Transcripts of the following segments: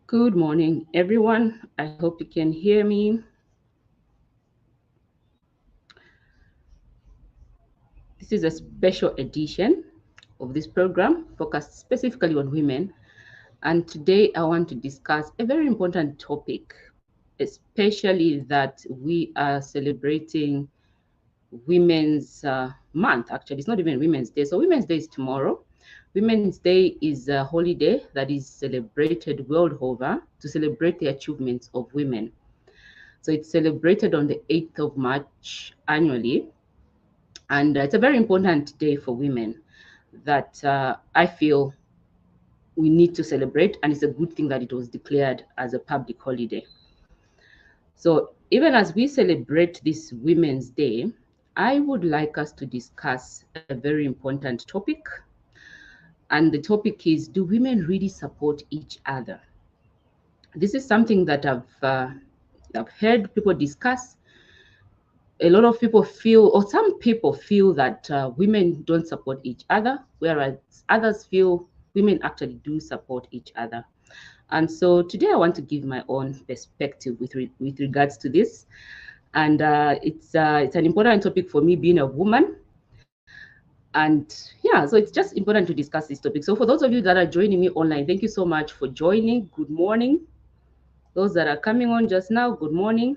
Good morning, everyone. I hope you can hear me. This is a special edition of this program focused specifically on women. And today I want to discuss a very important topic, especially that we are celebrating Women's Month. Actually, it's not even Women's Day. So, Women's Day is tomorrow. Women's Day is a holiday that is celebrated world over to celebrate the achievements of women. So it's celebrated on the 8th of March annually. And it's a very important day for women that I feel we need to celebrate. And it's a good thing that it was declared as a public holiday. So even as we celebrate this Women's Day, I would like us to discuss a very important topic. And the topic is, do women really support each other? This is something that I've heard people discuss. A lot of people feel, or some people feel, that women don't support each other, whereas others feel women actually do support each other. And so today I want to give my own perspective with regards to this. And it's an important topic for me, being a woman. And yeah, so it's just important to discuss this topic. So for those of you that are joining me online, thank you so much for joining. Good morning. Those that are coming on just now, good morning.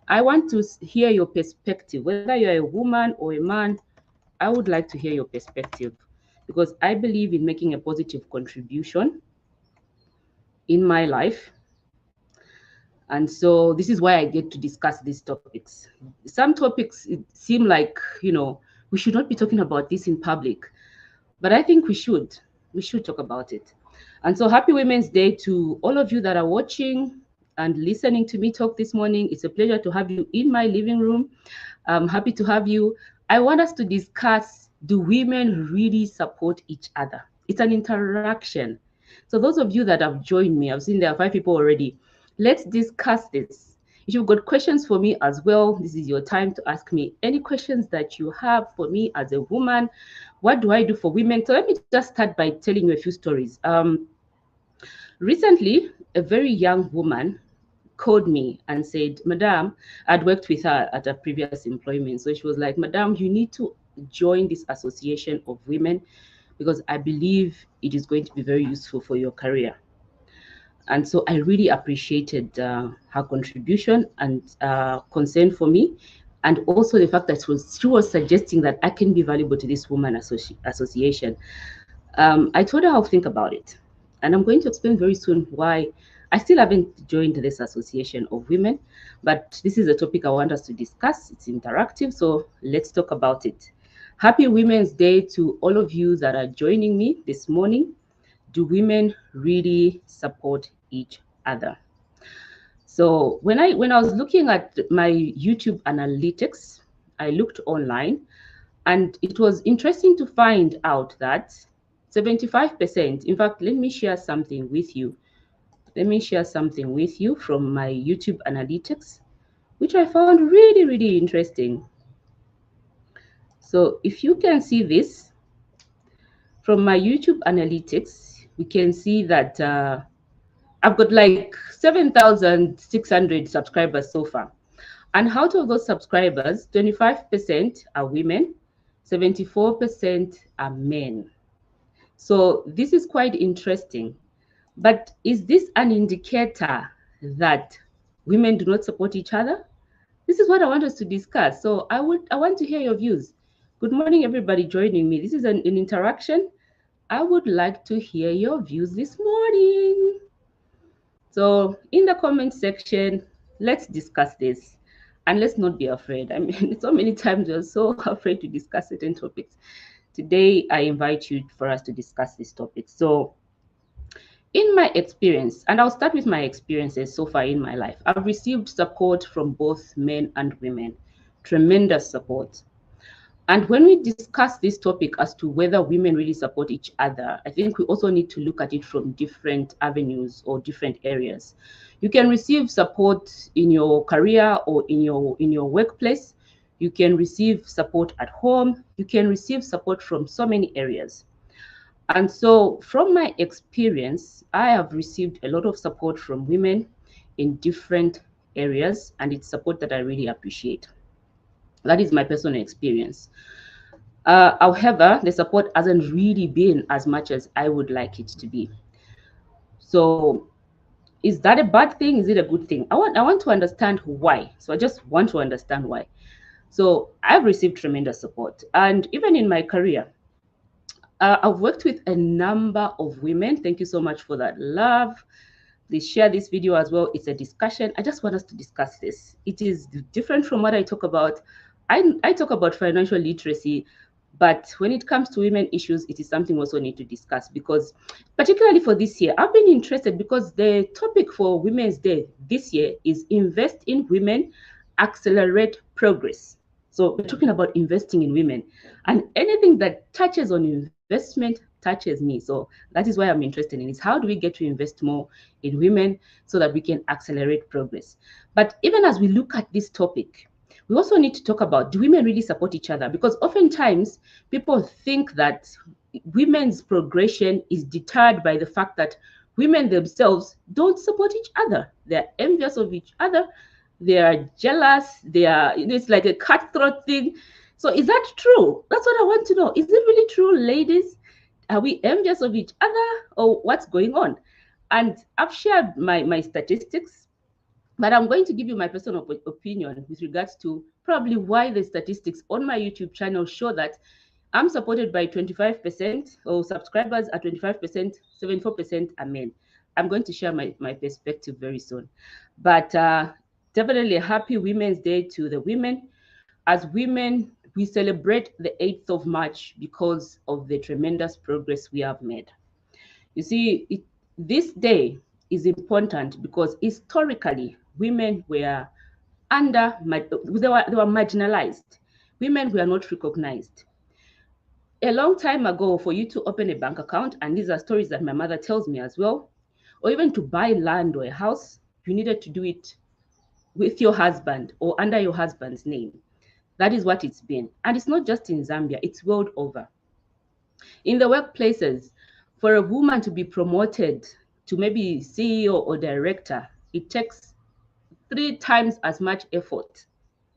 I want to hear your perspective, whether you're a woman or a man. I would like to hear your perspective because I believe in making a positive contribution in my life. And so this is why I get to discuss these topics. Some topics seem like, we should not be talking about this in public, but I think we should. We should talk about it. And so happy Women's Day to all of you that are watching and listening to me talk this morning. It's a pleasure to have you in my living room. I'm happy to have you. I want us to discuss, do women really support each other? It's an interaction. So those of you that have joined me, I've seen there are 5 people already. Let's discuss this. If you've got questions for me as well, this is your time to ask me any questions that you have for me as a woman. What do I do for women? So let me just start by telling you a few stories. Recently, a very young woman called me and said, Madam, I'd worked with her at a previous employment. So she was like, Madam, you need to join this association of women because I believe it is going to be very useful for your career. And so I really appreciated her contribution and concern for me. And also the fact that she was suggesting that I can be valuable to this woman association. I told her I'll think about it. And I'm going to explain very soon why I still haven't joined this association of women. But this is a topic I want us to discuss. It's interactive, so let's talk about it. Happy Women's Day to all of you that are joining me this morning. Do women really support each other? So when I was looking at my YouTube analytics, I looked online, and it was interesting to find out that 75%, in fact, let me share something with you. Let me share something with you from my YouTube analytics, which I found really, really interesting. So if you can see this from my YouTube analytics, we can see that I've got like 7,600 subscribers so far. And out of those subscribers, 25% are women, 74% are men. So this is quite interesting. But is this an indicator that women do not support each other? This is what I want us to discuss. So I want to hear your views. Good morning, everybody joining me. This is an interaction. I would like to hear your views this morning. So in the comment section, let's discuss this. And let's not be afraid. I mean, so many times we're so afraid to discuss certain topics. Today, I invite you for us to discuss this topic. So in my experience, and I'll start with my experiences so far in my life, I've received support from both men and women, tremendous support. And when we discuss this topic as to whether women really support each other, I think we also need to look at it from different avenues or different areas. You can receive support in your career or in your workplace. You can receive support at home. You can receive support from so many areas. And so, from my experience, I have received a lot of support from women in different areas, and it's support that I really appreciate. That is my personal experience. However, the support hasn't really been as much as I would like it to be. So, is that a bad thing? Is it a good thing? I want to understand why. So, I just want to understand why. So, I've received tremendous support, and even in my career, I've worked with a number of women. Thank you so much for that love. Please share this video as well. It's a discussion. I just want us to discuss this. It is different from what I talk about. I talk about financial literacy, but when it comes to women issues, it is something we also need to discuss, because particularly for this year, I've been interested because the topic for Women's Day this year is invest in women, accelerate progress. So we're talking about investing in women, and anything that touches on investment touches me. So that is why I'm interested in is how do we get to invest more in women so that we can accelerate progress. But even as we look at this topic, we also need to talk about, do women really support each other? Because oftentimes people think that women's progression is deterred by the fact that women themselves don't support each other. They're envious of each other. They are jealous. It's like a cutthroat thing. So is that true? That's what I want to know. Is it really true, ladies? Are we envious of each other, or what's going on? And I've shared my statistics, but I'm going to give you my personal opinion with regards to probably why the statistics on my YouTube channel show that I'm supported by 25%, or subscribers are 25%, 74% are men. I'm going to share my perspective very soon. But definitely a happy Women's Day to the women. As women, we celebrate the 8th of March because of the tremendous progress we have made. You see, this day is important because historically, women were they were marginalized. Women were not recognized. A long time ago, for you to open a bank account, and these are stories that my mother tells me as well, or even to buy land or a house, you needed to do it with your husband or under your husband's name. That is what it's been. And it's not just in Zambia, it's world over. In the workplaces, for a woman to be promoted to maybe CEO or director, it takes 3 times as much effort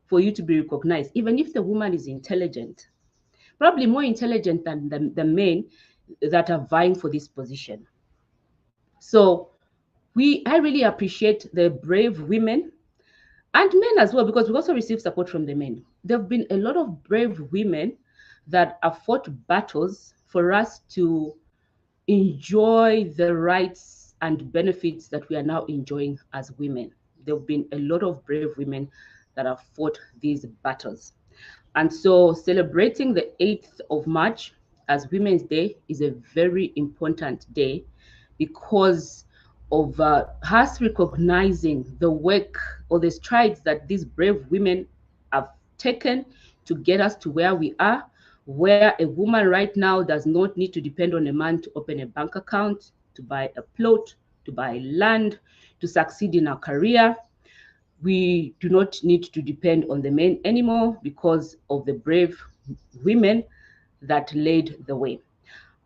for you to be recognized, even if the woman is intelligent, probably more intelligent than the men that are vying for this position. So I really appreciate the brave women and men as well, because we also receive support from the men. There have been a lot of brave women that have fought battles for us to enjoy the rights and benefits that we are now enjoying as women. There have been a lot of brave women that have fought these battles. And so celebrating the 8th of March as Women's Day is a very important day because of us recognizing the work or the strides that these brave women have taken to get us to where we are, where a woman right now does not need to depend on a man to open a bank account, to buy a plot, to buy land, to succeed in our career. We do not need to depend on the men anymore because of the brave women that laid the way.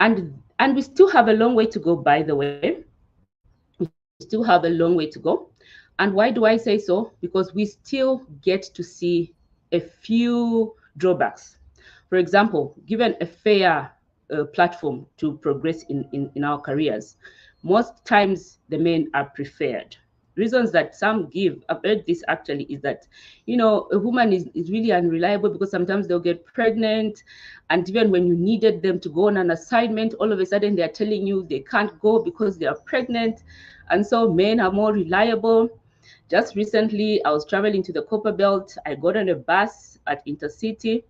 And we still have a long way to go, by the way. We still have a long way to go. And why do I say so? Because we still get to see a few drawbacks. For example, given a fair platform to progress in our careers, most times the men are preferred. Reasons that some give, I've heard this actually, is that, a woman is really unreliable because sometimes they'll get pregnant. And even when you needed them to go on an assignment, all of a sudden they're telling you they can't go because they are pregnant. And so men are more reliable. Just recently, I was traveling to the Copper Belt. I got on a bus at Intercity,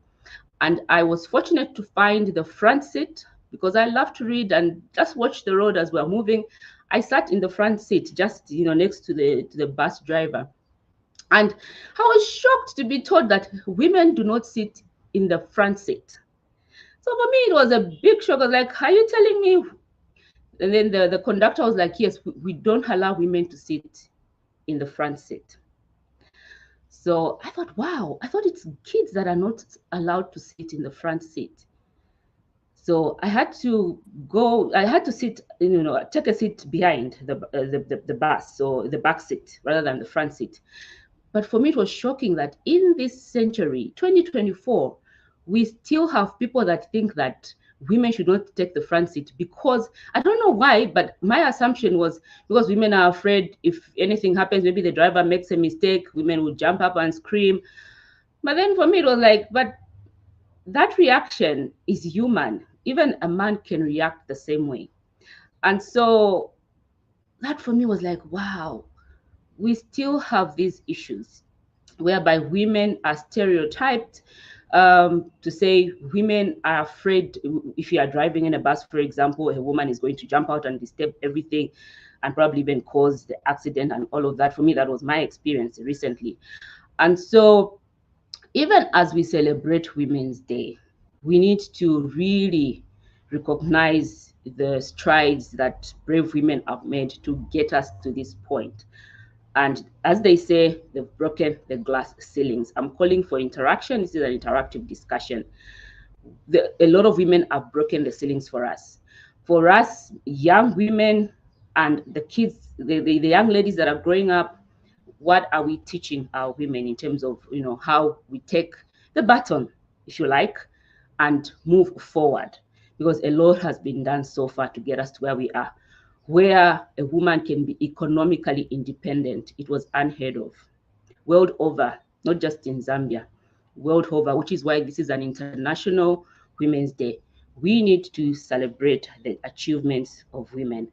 and I was fortunate to find the front seat because I love to read and just watch the road as we're moving. I sat in the front seat, just next to the bus driver, and I was shocked to be told that women do not sit in the front seat. So for me, it was a big shock. I was like, "Are you telling me?" And then the conductor was like, "Yes, we don't allow women to sit in the front seat." So I thought, wow, I thought it's kids that are not allowed to sit in the front seat. So I had to sit, take a seat behind the bus, so the back seat rather than the front seat. But for me, it was shocking that in this century, 2024, we still have people that think that women should not take the front seat, because I don't know why, but my assumption was because women are afraid if anything happens, maybe the driver makes a mistake, women would jump up and scream. But then for me, it was like, but that reaction is human. Even a man can react the same way. And so that for me was like, wow, we still have these issues whereby women are stereotyped, to say women are afraid. If you are driving in a bus, for example, a woman is going to jump out and disturb everything and probably even cause the accident and all of that. For me, that was my experience recently. And so even as we celebrate Women's Day, we need to really recognize the strides that brave women have made to get us to this point. And as they say, they've broken the glass ceilings. I'm calling for interaction. This is an interactive discussion. A lot of women have broken the ceilings for us. For us, young women and the kids, the young ladies that are growing up, what are we teaching our women in terms of, how we take the baton, if you like, and move forward? Because a lot has been done so far to get us to where we are, where a woman can be economically independent. It was unheard of world over, not just in Zambia, world over, which is why this is an international Women's Day. We need to celebrate the achievements of women.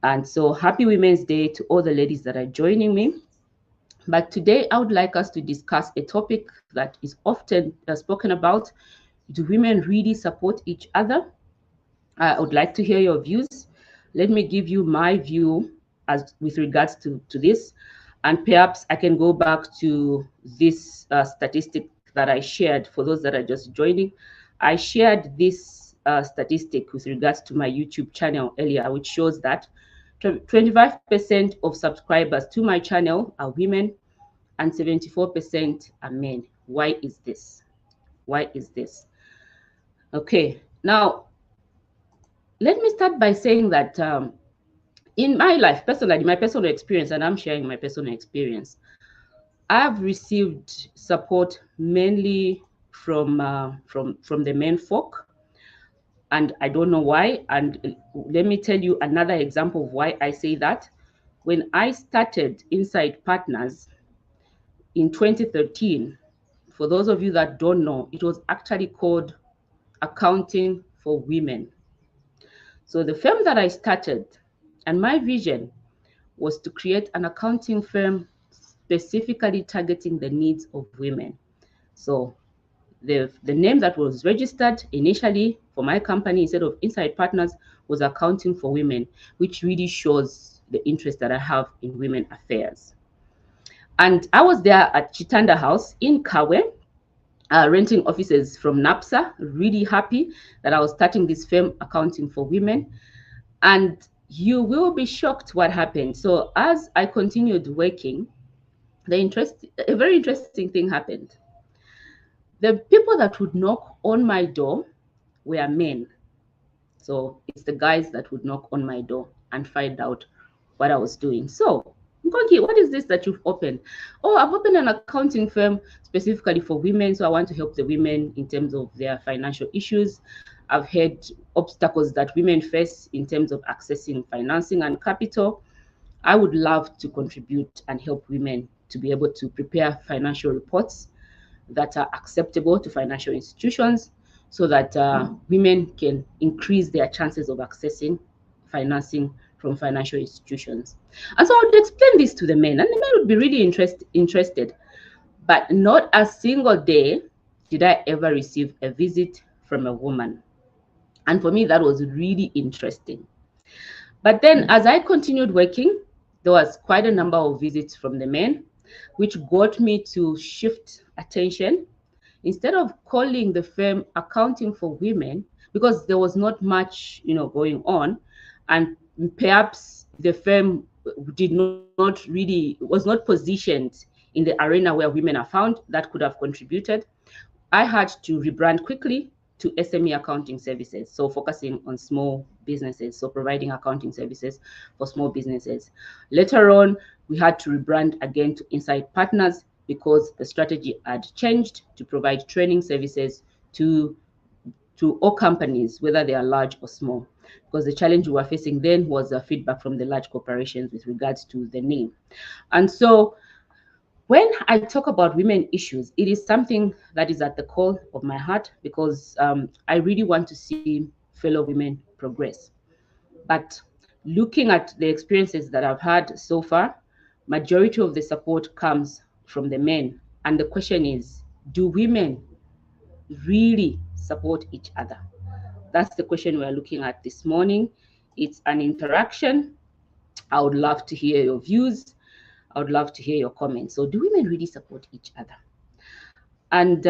And so happy Women's Day to all the ladies that are joining me. But today I would like us to discuss a topic that is often spoken about. Do women really support each other? I would like to hear your views. Let me give you my view as with regards to this. And perhaps I can go back to this statistic that I shared for those that are just joining. I shared this statistic with regards to my YouTube channel earlier, which shows that 25% of subscribers to my channel are women and 74% are men. Why is this? Why is this? Okay, now let me start by saying that in my life, personally, my personal experience, and I'm sharing my personal experience, I've received support mainly from the men folk, and I don't know why. And let me tell you another example of why I say that. When I started Inside Partners in 2013, for those of you that don't know, it was actually called Accounting for Women. So the firm that I started, and my vision was to create an accounting firm specifically targeting the needs of women. So the name that was registered initially for my company instead of Inside Partners was Accounting for Women, which really shows the interest that I have in women affairs. And I was there at Chitanda House in Kawe, renting offices from NAPSA, really happy that I was starting this firm, Accounting for Women. And you will be shocked what happened. So as I continued working, a very interesting thing happened. The people that would knock on my door were men. So it's the guys that would knock on my door and find out what I was doing. So, Nkonki, what is this that you've opened? Oh, I've opened an accounting firm specifically for women. So I want to help the women in terms of their financial issues. I've had obstacles that women face in terms of accessing financing and capital. I would love to contribute and help women to be able to prepare financial reports that are acceptable to financial institutions so that women can increase their chances of accessing financing from financial institutions. And so I would explain this to the men, and the men would be really interested. But not a single day did I ever receive a visit from a woman. And for me, that was really interesting. But then as I continued working, there was quite a number of visits from the men, which got me to shift attention. Instead of calling the firm Accounting for Women, because there was not much, going on, and perhaps the firm was not positioned in the arena where women are found that could have contributed, I had to rebrand quickly to SME accounting services, so focusing on small businesses, so providing accounting services for small businesses. Later on, we had to rebrand again to Insight Partners because the strategy had changed to provide training services to all companies, whether they are large or small, because the challenge we were facing then was feedback from the large corporations with regards to the name. And so when I talk about women issues, it is something that is at the core of my heart because I really want to see fellow women progress. But looking at the experiences that I've had so far, majority of the support comes from the men. And the question is, do women really support each other? That's the question we're looking at this morning. It's an interaction. I would love to hear your views. I would love to hear your comments. So do women really support each other? And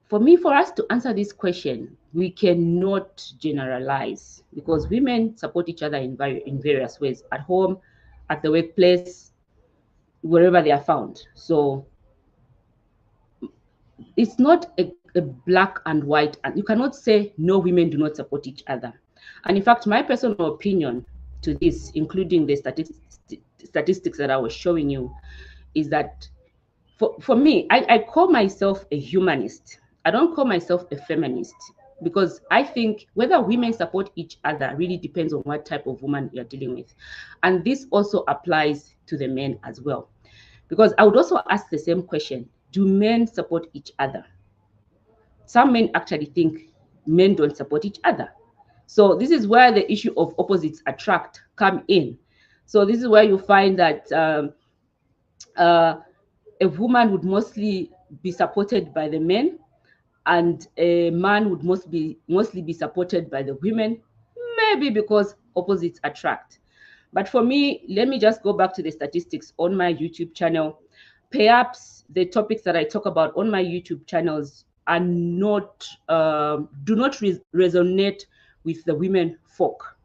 for us to answer this question, we cannot generalize because women support each other in various ways, at home, at the workplace, wherever they are found. So it's not a black and white, and you cannot say no, women do not support each other. And in fact, my personal opinion to this, including the statistics that I was showing you, is that for me, I call myself a humanist. I don't call myself a feminist because I think whether women support each other really depends on what type of woman you're dealing with. And this also applies to the men as well. Because I would also ask the same question, do men support each other? Some men actually think men don't support each other. So this is where the issue of opposites attract come in. So this is where you find that a woman would mostly be supported by the men, and a man would mostly be supported by the women, maybe because opposites attract. But for me, let me just go back to the statistics on my YouTube channel. Perhaps the topics that I talk about on my YouTube channels are not do not resonate with the women folk.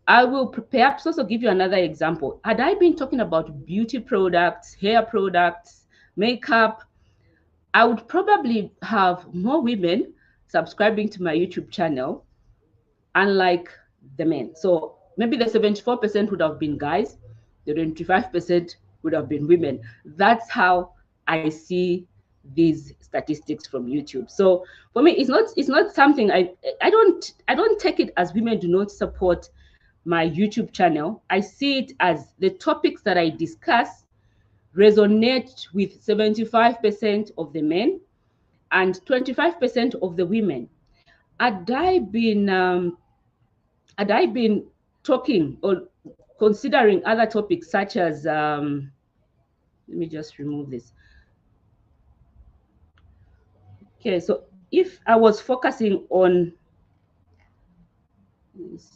I will perhaps also give you another example. Had I been talking about beauty products, hair products, makeup, I would probably have more women subscribing to my YouTube channel, unlike the men. So maybe the 74% would have been guys, the 25% would have been women. That's how I see these statistics from YouTube. So for me, it's not something I don't take it as women do not support my YouTube channel. I see it as the topics that I discuss resonate with 75% of the men and 25% of the women. Had I been talking or considering other topics such as let me just remove this. Okay, so if I was focusing on this,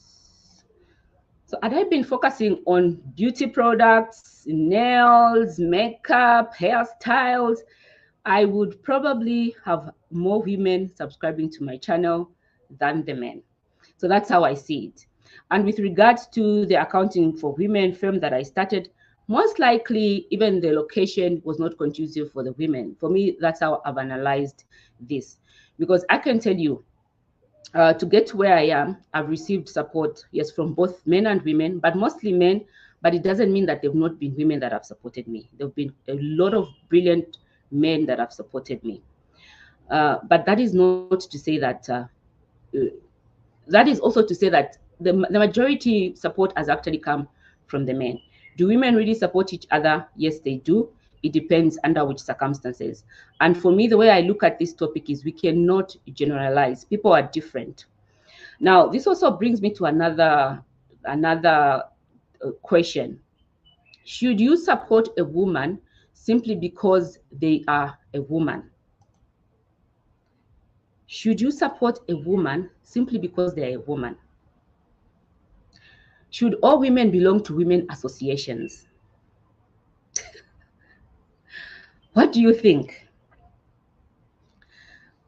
so had I been focusing on beauty products, nails, makeup, hairstyles, I would probably have more women subscribing to my channel than the men. So that's how I see it. And with regards to the accounting for women firm that I started, most likely even the location was not conducive for the women. For me, that's how I've analyzed this. Because I can tell you, to get to where I am, I've received support, yes, from both men and women, but mostly men. But it doesn't mean that there have not been women that have supported me. There have been a lot of brilliant men that have supported me. But that is not to say that, that is also to say that the majority support has actually come from the men. Do women really support each other? Yes, they do. It depends under which circumstances. And for me, the way I look at this topic is we cannot generalize. People are different. Now, this also brings me to another question. Should you support a woman simply because they are a woman? Should you support a woman simply because they are a woman? Should all women belong to women associations? What do you think?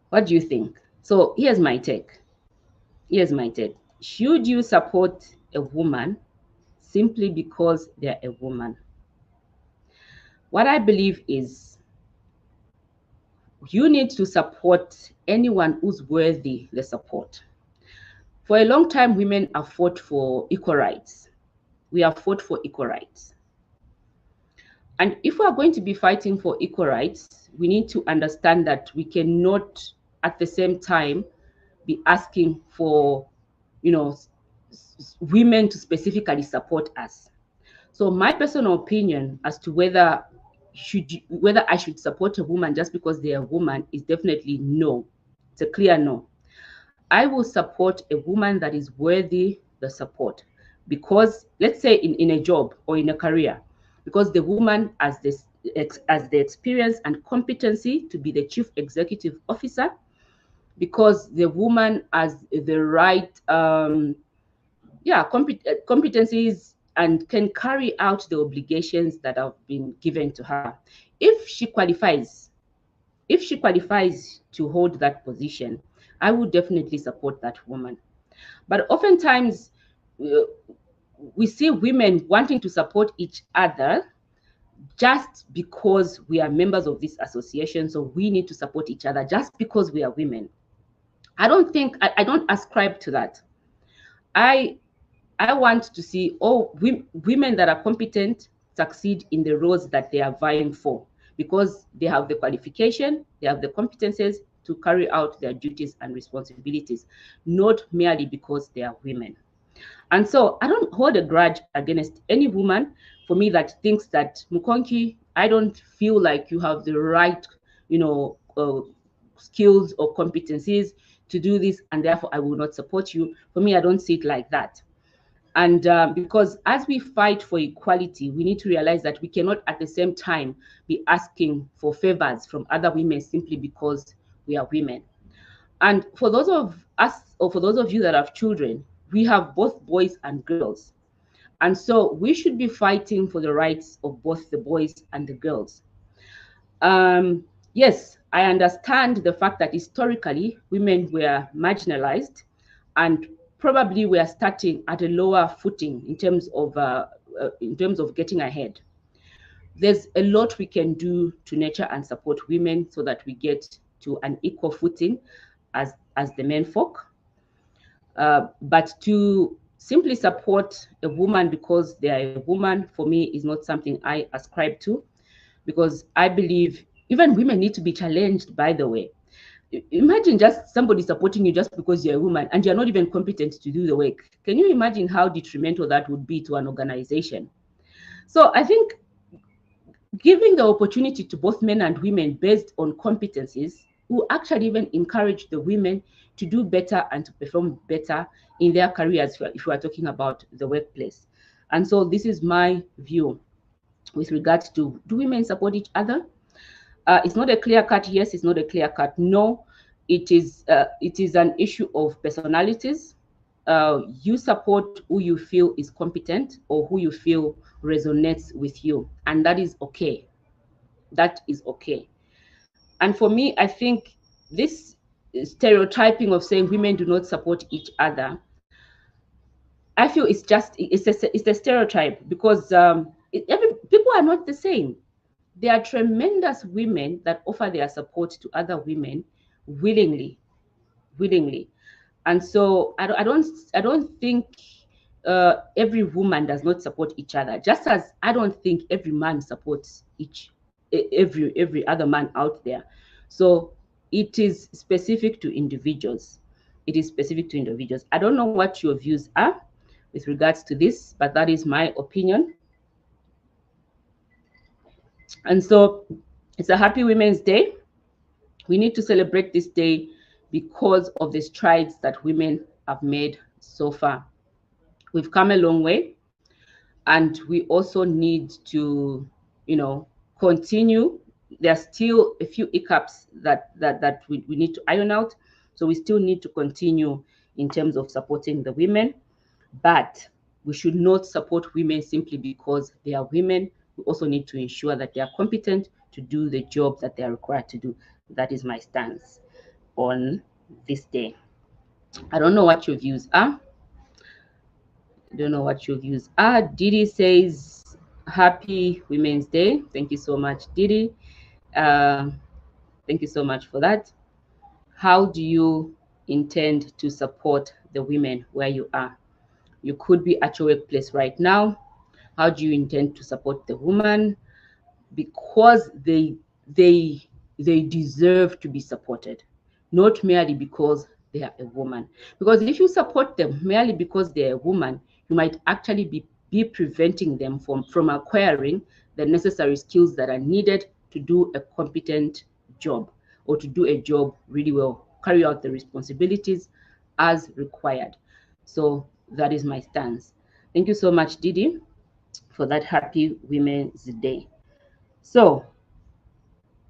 What do you think? So here's my take. Here's my take. Should you support a woman simply because they're a woman? What I believe is You need to support anyone who's worthy the support. For a long time, women have fought for equal rights. We have fought for equal rights. And if we are going to be fighting for equal rights, we need to understand that we cannot at the same time be asking for, women to specifically support us. So my personal opinion as to whether I should support a woman just because they are a woman is definitely no. It's a clear no. I will support a woman that is worthy the support, because let's say in a job or in a career, because the woman has the experience and competency to be the chief executive officer, because the woman has the right competencies and can carry out the obligations that have been given to her. If she qualifies to hold that position, I would definitely support that woman. But oftentimes, we see women wanting to support each other just because we are members of this association, so we need to support each other just because we are women. I don't ascribe to that. I want to see all women that are competent succeed in the roles that they are vying for, because they have the qualification, they have the competences to carry out their duties and responsibilities, not merely because they are women. And so I don't hold a grudge against any woman, for me, that thinks that, Mukonki, I don't feel like you have the right, skills or competencies to do this, and therefore I will not support you. For me, I don't see it like that. And because as we fight for equality, we need to realize that we cannot at the same time be asking for favors from other women simply because we are women. And for those of us, or for those of you that have children, we have both boys and girls. And so we should be fighting for the rights of both the boys and the girls. Yes, I understand the fact that historically women were marginalized, and probably we are starting at a lower footing in terms of getting ahead. There's a lot we can do to nurture and support women so that we get to an equal footing as the men folk. But to simply support a woman because they are a woman, for me, is not something I ascribe to, because I believe even women need to be challenged, by the way. Imagine just somebody supporting you just because you're a woman and you're not even competent to do the work. Can you imagine how detrimental that would be to an organization? So I think giving the opportunity to both men and women based on competencies will actually even encourage the women to do better and to perform better in their careers, if we are talking about the workplace. And so this is my view with regards to, do women support each other? It's not a clear-cut yes, it's not a clear-cut no. It is an issue of personalities. You support who you feel is competent or who you feel resonates with you, and that is okay. That is okay. And for me, I think this stereotyping of saying women do not support each other, I feel it's a stereotype, because people are not the same. There are tremendous women that offer their support to other women willingly. And so I don't think every woman does not support each other, just as I don't think every man supports every other man out there. So it is specific to individuals. I don't know what your views are with regards to this, but that is my opinion. And so it's a happy Women's Day. We need to celebrate this day because of the strides that women have made so far. We've come a long way, and we also need to, continue. There's still a few hiccups that we need to iron out. So we still need to continue in terms of supporting the women, but we should not support women simply because they are women. We also need to ensure that they are competent to do the job that they are required to do. That is my stance on this day. I don't know what your views are. Didi says, happy Women's Day. Thank you so much, Didi. Thank you so much for that. How do you intend to support the women where you are? You could be at your workplace right now. How do you intend to support the woman? Because they deserve to be supported, not merely because they are a woman. Because if you support them merely because they're a woman, you might actually be preventing them from acquiring the necessary skills that are needed to do a competent job, or to do a job really well, carry out the responsibilities as required. So that is my stance. Thank you so much, Didi, for that happy Women's Day. So,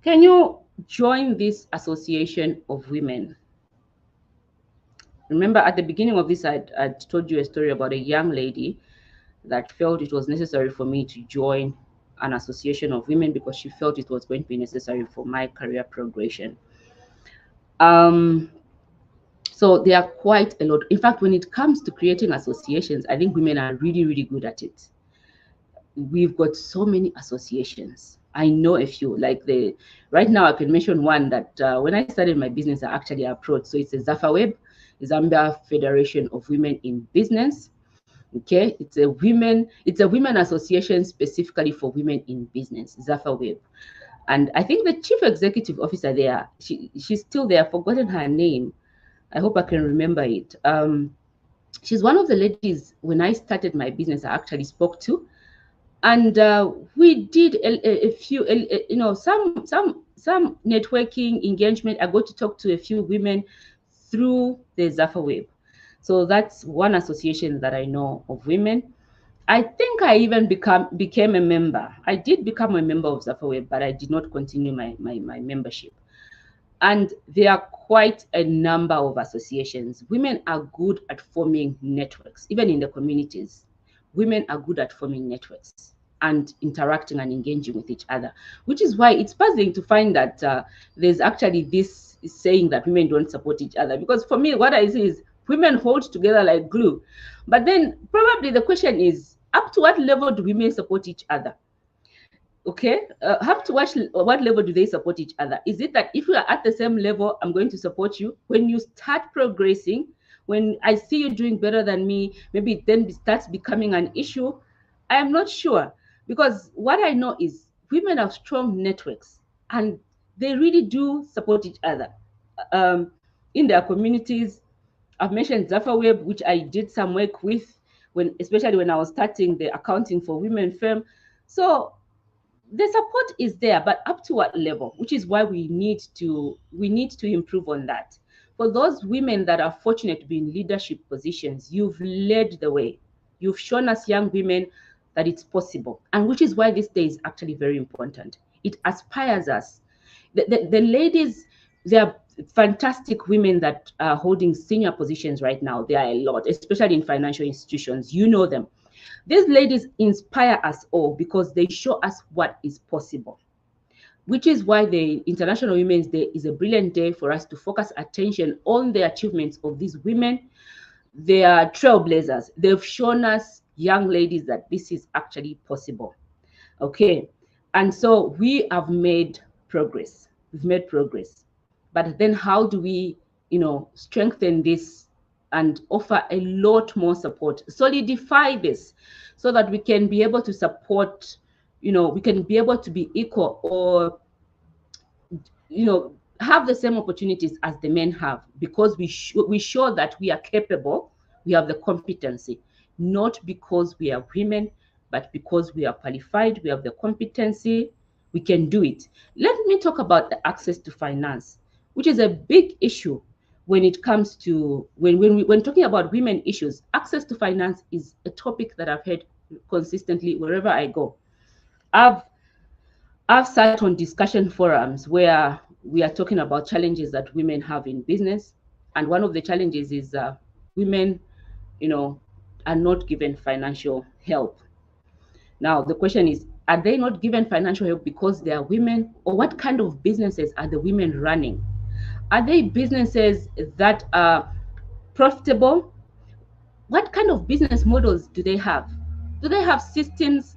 can you join this association of women? Remember, at the beginning of this, I told you a story about a young lady that felt it was necessary for me to join an association of women because she felt it was going to be necessary for my career progression. Um, so there are quite a lot. In fact, when it comes to creating associations, I think women are really, really good at it. We've got so many associations. I know a few, like right now I can mention one that when I started my business, I actually approached. So it's a ZAFAWeb, Zambia Federation of Women in Business. Okay, it's a women association specifically for women in business, ZAFAWeb. And I think the chief executive officer there, she's still there, I've forgotten her name. I hope I can remember it. She's one of the ladies when I started my business I actually spoke to, and we did a few, some networking engagement. I got to talk to a few women through the ZAFAWeb. So that's one association that I know of women. I think I even became a member. I did become a member of ZAFAWeb, but I did not continue my membership. And there are quite a number of associations. Women are good at forming networks, even in the communities. Women are good at forming networks and interacting and engaging with each other, which is why it's puzzling to find that there's actually this saying that women don't support each other. Because for me, what I see is women hold together like glue. But then probably the question is, up to what level do women support each other? Okay, have to watch what level do they support each other. Is it that if we are at the same level, I'm going to support you? When you start progressing, when I see you doing better than me, maybe then it starts becoming an issue. I am not sure, because what I know is women have strong networks and they really do support each other um, in their communities. I've mentioned ZAFAWeb, which I did some work with, especially when I was starting the accounting for women firm. So the support is there, but up to what level? Which is why we need to improve on that. For those women that are fortunate to be in leadership positions, you've led the way. You've shown us young women that it's possible, and which is why this day is actually very important. It aspires us. The ladies, they are fantastic women that are holding senior positions right now. There are a lot, especially in financial institutions. You know them. These ladies inspire us all because they show us what is possible, which is why the International Women's Day is a brilliant day for us to focus attention on the achievements of these women. They are trailblazers. They've shown us, young ladies, that this is actually possible. Okay, and so we have made progress. We've made progress. But then how do we, strengthen this and offer a lot more support, solidify this, so that we can be able to support, we can be able to be equal, or have the same opportunities as the men have, because we show that we are capable, we have the competency, not because we are women, but because we are qualified, we have the competency, we can do it. Let me talk about the access to finance, which is a big issue when it comes to when talking about women issues. Access to finance is a topic that I've heard consistently wherever I go. I've sat on discussion forums where we are talking about challenges that women have in business, and one of the challenges is women, are not given financial help. Now the question is, are they not given financial help because they are women, or what kind of businesses are the women running? Are they businesses that are profitable? What kind of business models do they have? Do they have systems,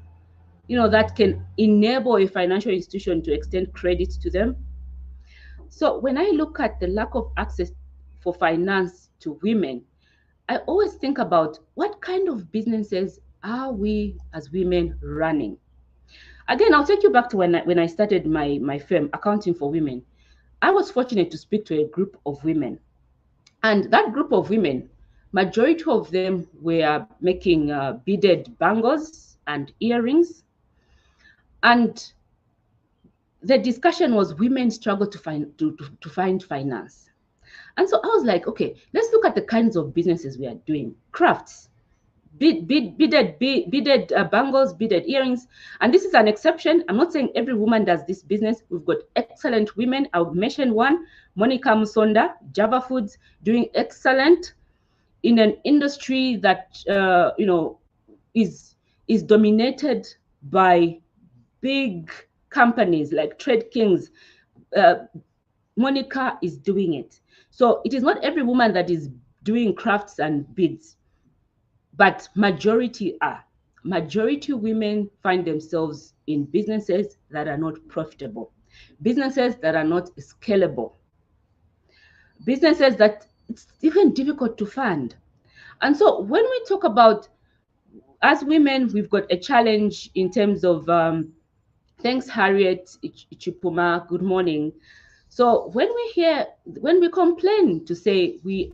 that can enable a financial institution to extend credit to them? So when I look at the lack of access for finance to women, I always think about what kind of businesses are we as women running? Again, I'll take you back to when I started my firm, Accounting for Women. I was fortunate to speak to a group of women. And that group of women, majority of them were making beaded bangles and earrings. And the discussion was women struggle to find finance. And so I was like, okay, let's look at the kinds of businesses we are doing. Crafts, beaded bangles, beaded earrings. And this is an exception. I'm not saying every woman does this business. We've got excellent women. I'll mention one, Monica Musonda, Java Foods, doing excellent in an industry that is dominated by big companies like Trade Kings. Monica is doing it. So it is not every woman that is doing crafts and beads, but majority are. Majority women find themselves in businesses that are not profitable, businesses that are not scalable, businesses that it's even difficult to fund. And so when we talk about, as women, we've got a challenge in terms of, thanks Harriet Ichipuma, good morning. So when we complain to say we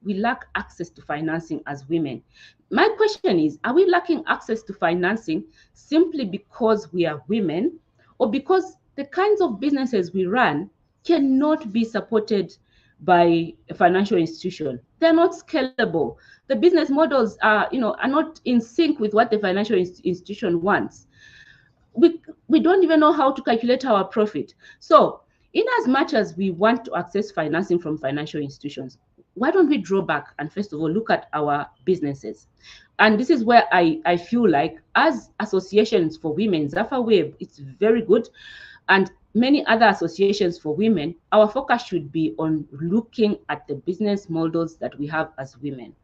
lack access to financing as women, my question is, are we lacking access to financing simply because we are women, or because the kinds of businesses we run cannot be supported by a financial institution? They're not scalable. The business models are not in sync with what the financial institution wants. We don't even know how to calculate our profit. So in as much as we want to access financing from financial institutions, why don't we draw back and first of all look at our businesses? And this is where I feel like, as associations for women, Zafa Web, it's very good, and many other associations for women, our focus should be on looking at the business models that we have as women.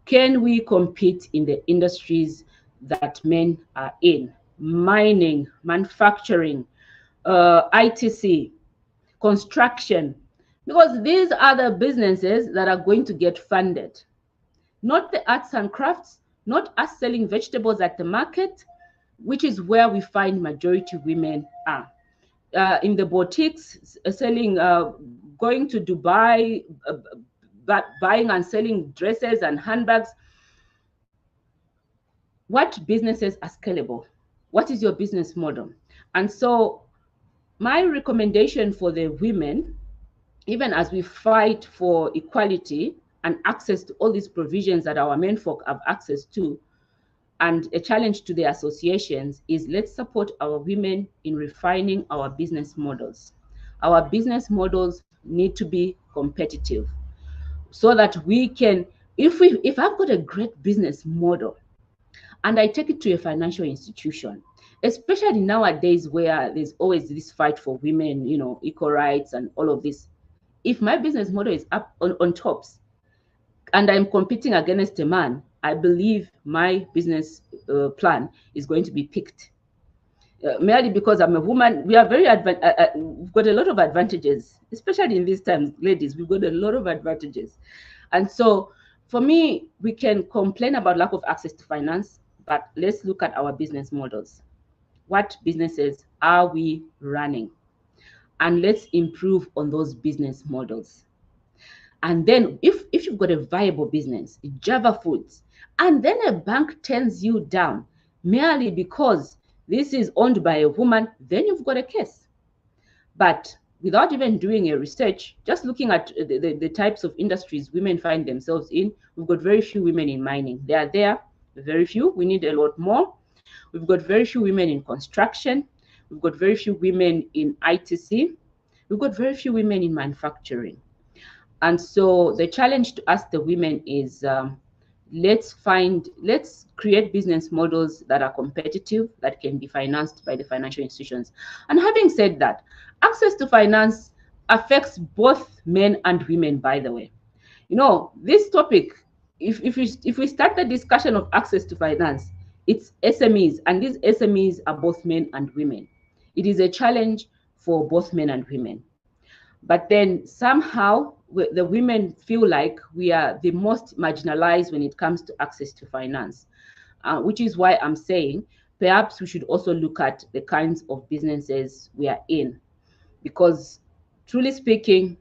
Can we compete in the industries that men are in? Mining, manufacturing, ITC, construction, because these are the businesses that are going to get funded, not the arts and crafts, not us selling vegetables at the market, which is where we find majority women are. In the boutiques, selling, going to Dubai, buying and selling dresses and handbags. What businesses are scalable? What is your business model? And so my recommendation for the women, even as we fight for equality and access to all these provisions that our men folk have access to, and a challenge to the associations, is let's support our women in refining our business models. Our business models need to be competitive so that we can, if I've got a great business model and I take it to a financial institution, especially nowadays where there's always this fight for women, equal rights and all of this. If my business model is up on tops and I'm competing against a man, I believe my business plan is going to be picked. Merely because I'm a woman, we are we've got a lot of advantages, especially in these times, ladies, we've got a lot of advantages. And so for me, we can complain about lack of access to finance, but let's look at our business models. What businesses are we running? And let's improve on those business models. And then if you've got a viable business, Java Foods, and then a bank turns you down merely because this is owned by a woman, then you've got a case. But without even doing a research, just looking at the types of industries women find themselves in, we've got very few women in mining. They are there, very few. We need a lot more. We've got very few women in construction. We've got very few women in ITC. We've got very few women in manufacturing. And so the challenge to us, the women, is let's create business models that are competitive, that can be financed by the financial institutions. And having said that, access to finance affects both men and women, by the way. This topic, if we start the discussion of access to finance, it's SMEs, and these SMEs are both men and women. It is a challenge for both men and women. But then somehow the women feel like we are the most marginalized when it comes to access to finance, which is why I'm saying perhaps we should also look at the kinds of businesses we are in. Because truly speaking,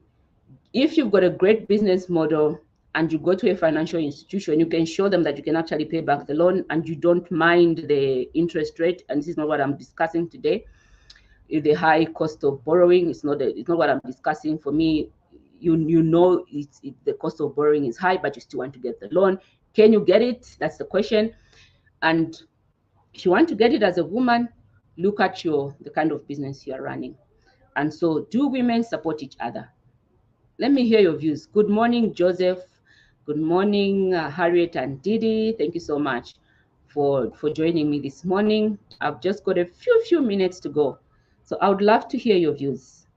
if you've got a great business model and you go to a financial institution, you can show them that you can actually pay back the loan and you don't mind the interest rate. And this is not what I'm discussing today. The high cost of borrowing, it's not what I'm discussing. For me, you know, the cost of borrowing is high, but you still want to get the loan. Can you get it? That's the question. And if you want to get it as a woman, look at the kind of business you're running. And so, do women support each other? Let me hear your views. Good morning, Joseph. Good morning, Harriet and Didi. Thank you so much for joining me this morning. I've just got a few minutes to go. So I would love to hear your views.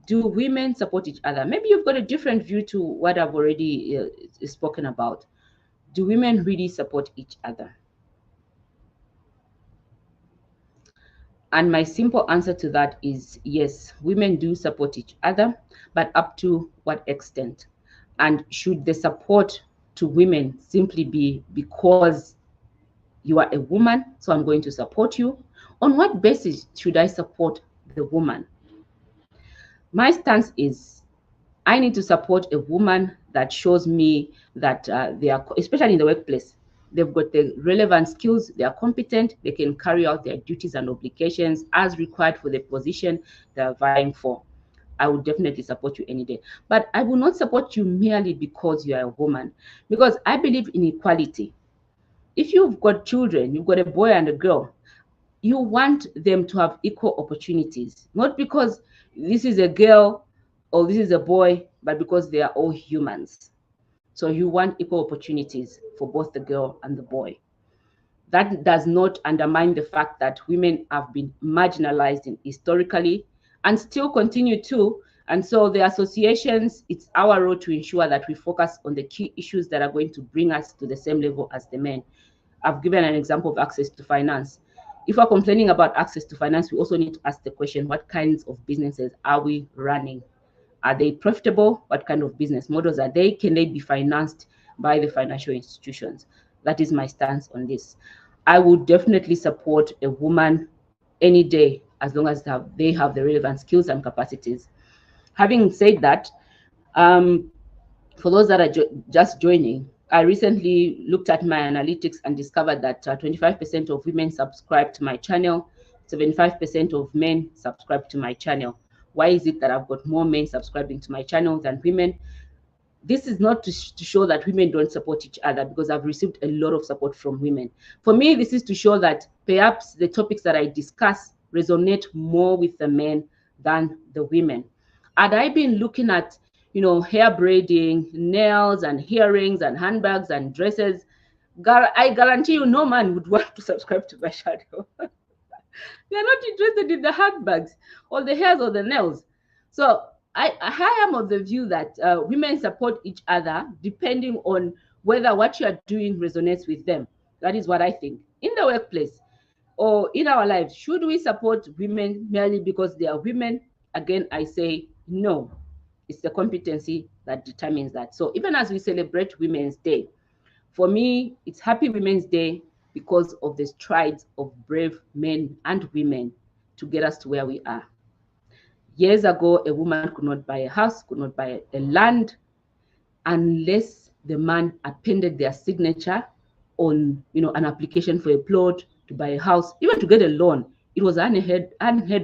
Do women support each other? Maybe you've got a different view to what I've already spoken about. Do women really support each other? And my simple answer to that is yes, women do support each other, but up to what extent? And should the support to women simply be because you are a woman, so I'm going to support you? On what basis should I support the woman? My stance is I need to support a woman that shows me that they are, especially in the workplace, they've got the relevant skills, they are competent, they can carry out their duties and obligations as required for the position they're vying for. I would definitely support you any day. But I will not support you merely because you are a woman, because I believe in equality. If you've got children, you've got a boy and a girl, you want them to have equal opportunities, not because this is a girl or this is a boy, but because they are all humans. So you want equal opportunities for both the girl and the boy. That does not undermine the fact that women have been marginalized historically and still continue to. And so the associations, it's our role to ensure that we focus on the key issues that are going to bring us to the same level as the men. I've given an example of access to finance. If we're complaining about access to finance, we also need to ask the question, what kinds of businesses are we running? Are they profitable? What kind of business models are they? Can they be financed by the financial institutions? That is my stance on this. I would definitely support a woman any day as long as they have the relevant skills and capacities. Having said that, for those that are just joining, I recently looked at my analytics and discovered that 25% of women subscribe to my channel, 75% of men subscribe to my channel. Why is it that I've got more men subscribing to my channel than women? This is not to show that women don't support each other, because I've received a lot of support from women. For me, this is to show that perhaps the topics that I discuss resonate more with the men than the women. Had I been looking at, hair braiding, nails and earrings and handbags and dresses, I guarantee you no man would want to subscribe to my channel. They're not interested in the handbags or the hairs or the nails. So I am of the view that women support each other depending on whether what you are doing resonates with them. That is what I think. In the workplace or in our lives, should we support women merely because they are women? Again, I say no. It's the competency that determines that. So even as we celebrate Women's Day, for me, it's Happy Women's Day because of the strides of brave men and women to get us to where we are. Years ago, a woman could not buy a house, could not buy a land, unless the man appended their signature on, an application for a plot, to buy a house, even to get a loan. It was unheard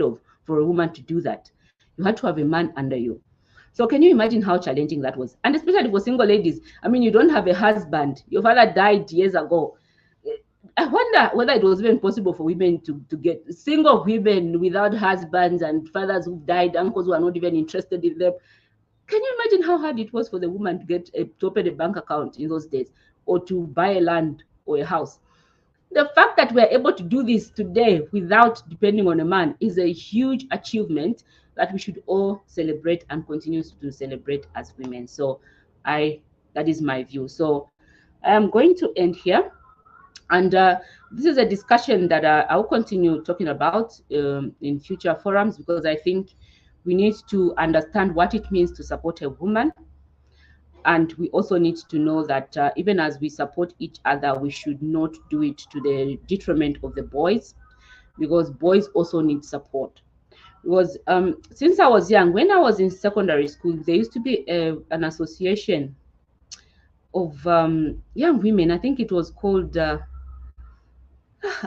of for a woman to do that. You had to have a man under you. So can you imagine how challenging that was? And especially for single ladies. I mean, you don't have a husband. Your father died years ago. I wonder whether it was even possible for women to get single women without husbands and fathers who died, uncles who are not even interested in them. Can you imagine how hard it was for the woman to open a bank account in those days, or to buy a land or a house? The fact that we're able to do this today without depending on a man is a huge achievement that we should all celebrate and continue to celebrate as women. So that is my view. So I am going to end here. And this is a discussion that I'll continue talking about in future forums, because I think We need to understand what it means to support a woman. And we also need to know that even as we support each other, we should not do it to the detriment of the boys, because boys also need support. Because since I was young, when I was in secondary school, there used to be an association of young women. I think it was called, I've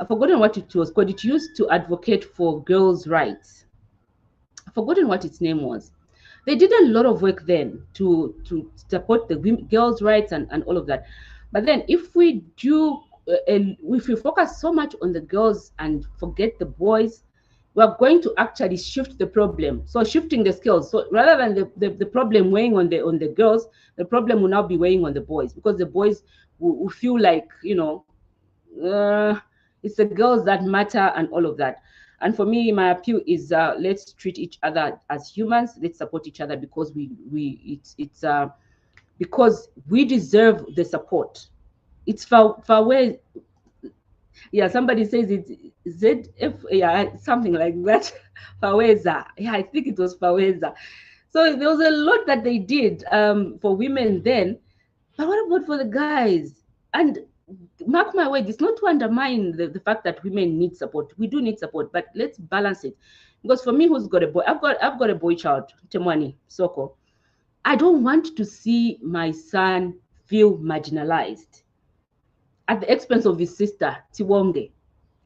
forgotten what it was called. It used to advocate for girls' rights. I've forgotten what its name was. They did a lot of work then to support the girls' rights and all of that. But then if we do, if we focus so much on the girls and forget the boys, we're going to actually shift the problem. So shifting the scales. So rather than the problem weighing on the girls, the problem will now be weighing on the boys, because the boys will feel like, it's the girls that matter and all of that. And for me, my appeal is let's treat each other as humans. Let's support each other, because it's because we deserve the support. It's far away. Yeah, somebody says it's ZF, yeah, something like that. Faweza. Yeah, I think it was Faweza. So there was a lot that they did for women then. But what about for the guys? And mark my word, it's not to undermine the fact that women need support. We do need support, but let's balance it. Because for me, who's got a boy, I've got a boy child, Temwani Soko. I don't want to see my son feel marginalized at the expense of his sister, Tiwonge.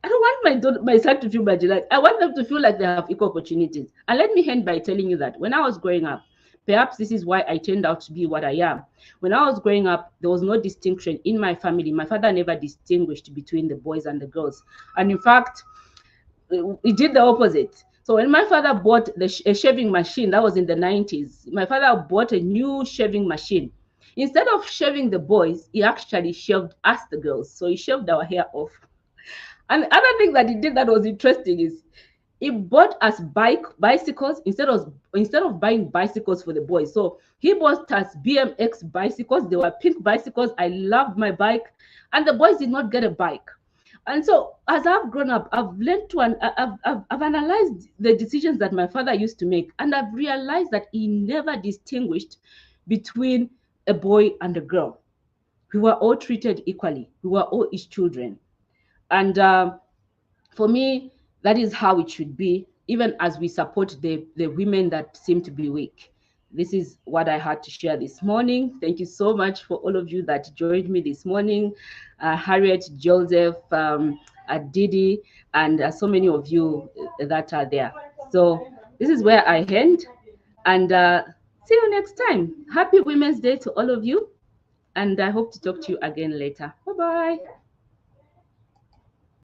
I don't want my son to feel marginalized. I want them to feel like they have equal opportunities. And let me end by telling you that when I was growing up, perhaps this is why I turned out to be what I am. When I was growing up, there was no distinction in my family. My father never distinguished between the boys and the girls. And in fact, he did the opposite. So when my father bought a shaving machine, that was in the 90s, my father bought a new shaving machine. Instead of shaving the boys, he actually shaved us, the girls. So he shaved our hair off. And the other thing that he did that was interesting is he bought us bicycles instead of buying bicycles for the boys. So he bought us BMX bicycles. They were pink bicycles. I loved my bike, and the boys did not get a bike. And so as I've grown up, I've learned to, I've analyzed the decisions that my father used to make, and I've realized that he never distinguished between a boy and a girl. We were all treated equally. We were all his children. And for me, that is how it should be, even as we support the women that seem to be weak. This is what I had to share this morning. Thank you so much for all of you that joined me this morning. Harriet, Joseph, Didi, and so many of you that are there. So this is where I end. And see you next time. Happy Women's Day to all of you. And I hope to talk to you again later. Bye-bye.